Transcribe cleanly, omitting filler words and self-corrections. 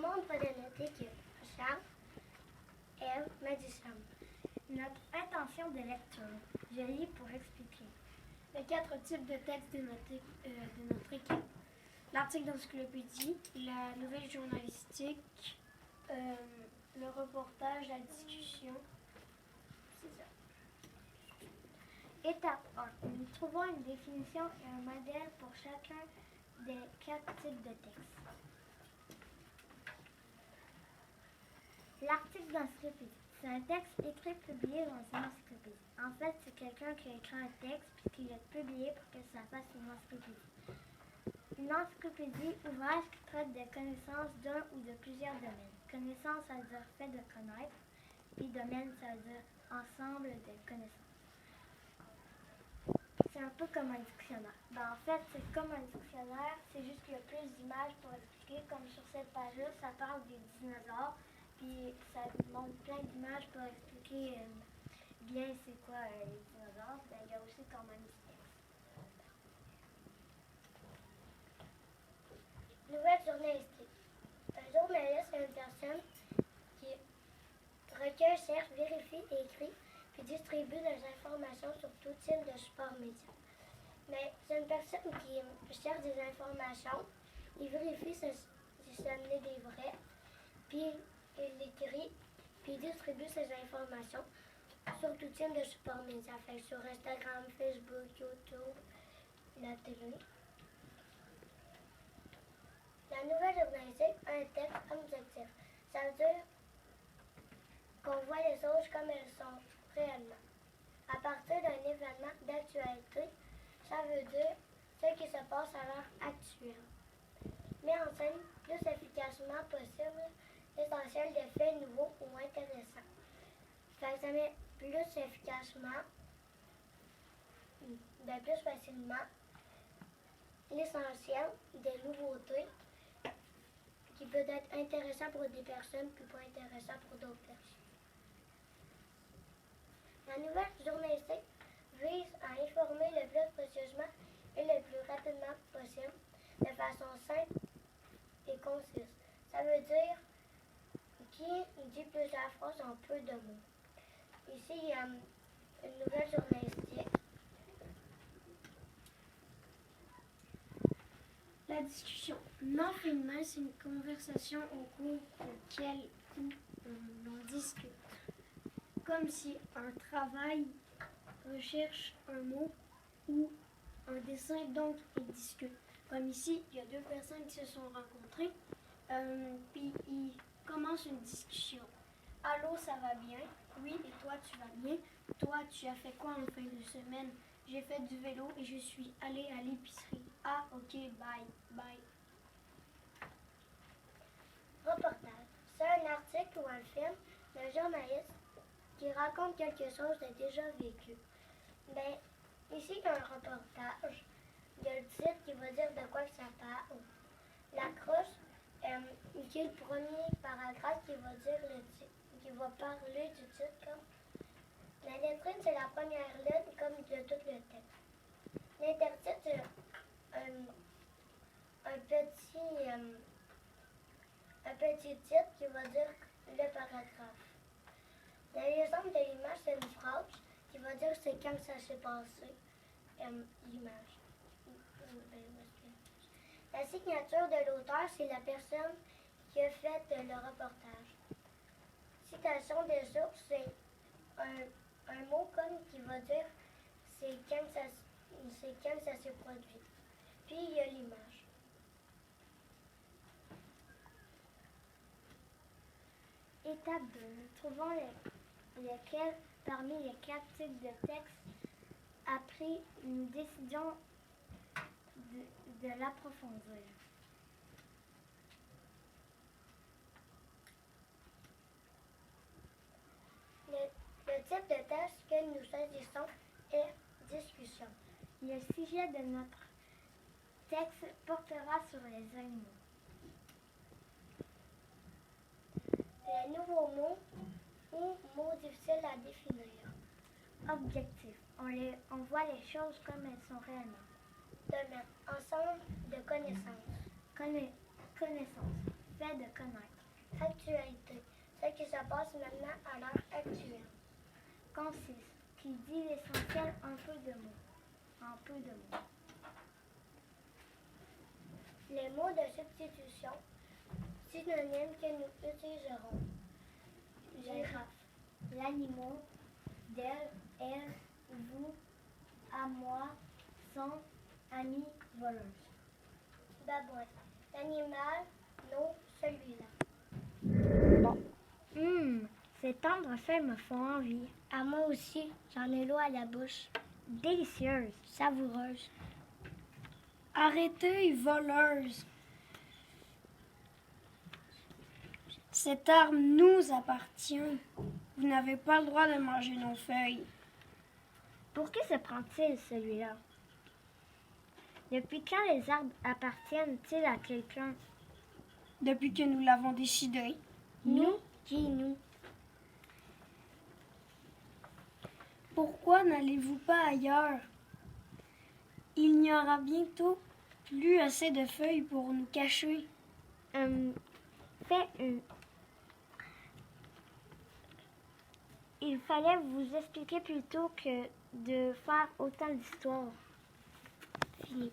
membre de notre équipe, Charles, Ève, Madison. Notre intention de lecture. Je lis pour expliquer. Les 4 types de textes de notre équipe. L'article d'encyclopédie, la nouvelle journalistique, le reportage, la discussion. C'est ça. Étape 1. Nous trouvons une définition et un modèle pour chacun des 4 types de textes. L'article d'encyclopédie. C'est un texte écrit publié dans une encyclopédie. En fait, c'est quelqu'un qui a écrit un texte puis qui l'a publié pour que ça fasse une encyclopédie. Une encyclopédie, ouvrage qui traite des connaissances d'un ou de plusieurs domaines. Connaissance, ça veut dire fait de connaître, puis domaine, ça veut dire ensemble de connaissances. C'est un peu comme un dictionnaire. En fait, c'est comme un dictionnaire, c'est juste qu'il y a plus d'images pour expliquer. Comme sur cette page-là, ça parle des dinosaures, puis ça montre plein d'images pour expliquer bien c'est quoi les dinosaures. Il y a aussi quand même du texte. Nouvelle journalistique. Un journaliste est une personne qui recueille, cherche, vérifie, écrit, puis distribue des informations sur tout type de support média. Mais c'est une personne qui cherche des informations, il vérifie si ça en est des vrais, puis il écrit, puis il distribue ces informations sur tout type de support média, fait sur Instagram, Facebook, YouTube, la télé. La nouvelle journalistique a un texte objectif. Ça veut dire qu'on voit les choses comme elles sont réellement. À partir d'un événement d'actualité, ça veut dire ce qui se passe à l'heure actuelle. Met en scène plus efficacement possible l'essentiel des faits nouveaux ou intéressants. Fait que ça met plus efficacement, plus facilement, l'essentiel des nouveautés qui peut être intéressant pour des personnes puis pas intéressant pour d'autres personnes. La nouvelle journalistique vise à informer le plus précieusement et le plus rapidement possible, de façon simple et concise. Ça veut dire qui dit plusieurs phrases en peu de mots. Ici, il y a une nouvelle journalistique. La discussion. Non-filmage, c'est une conversation au cours duquel on discute. Comme si un travail recherche un mot ou un dessin, donc ils discutent. Comme ici, il y a 2 personnes qui se sont rencontrées, puis ils commencent une discussion. Allô, ça va bien? Oui, et toi, tu vas bien? Toi, tu as fait quoi en fin de semaine? J'ai fait du vélo et je suis allée à l'épicerie. Ah, ok, bye, bye. Reportage. C'est un article ou un film d'un journaliste qui raconte quelque chose de déjà vécu. Ici, il y a un reportage. Il y a le titre qui va dire de quoi ça parle. L'accroche, qui est le premier paragraphe qui va dire le titre, qui va parler du titre. La lettrine, c'est la première lettre comme de tout le texte. L'intertitre, c'est un petit titre qui va dire le paragraphe. La légende de l'image, c'est une phrase qui va dire c'est quand ça s'est passé, l'image. La signature de l'auteur, c'est la personne qui a fait le reportage. Citation des sources, c'est un mot comme qui va dire c'est quand ça s'est produit. Puis il y a l'image. Étape 2. Nous trouvons lesquels parmi les 4 types de textes appris, nous décidions de l'approfondir. Le type de texte que nous choisissons est discussion. Le sujet de notre texte portera sur les animaux. Les nouveaux mots ou mots difficiles à définir. Objectif. On voit les choses comme elles sont réellement. Domaine. Ensemble de connaissances. Connaissance. fait de connaître. Actualité. Ce qui se passe maintenant à l'heure actuelle. Concise, qui dit l'essentiel en peu de mots. En peu de mots. Les mots de substitution. Synonymes que nous utiliserons. Girafe. L'animal, d'elle, elle, vous, à moi, son, ami, voleuse. Babouin. L'animal, non, celui-là. Ces tendres feuilles me font envie. À moi aussi, j'en ai l'eau à la bouche. Délicieuse. Savoureuse. Arrêtez, voleuse. Cette arbre nous appartient. Vous n'avez pas le droit de manger nos feuilles. Pour qui se prend-il, celui-là? Depuis quand les arbres appartiennent-ils à quelqu'un? Depuis que nous l'avons décidé. Nous? Qui nous? Pourquoi n'allez-vous pas ailleurs? Il n'y aura bientôt plus assez de feuilles pour nous cacher. Il fallait vous expliquer plutôt que de faire autant d'histoires. Fini.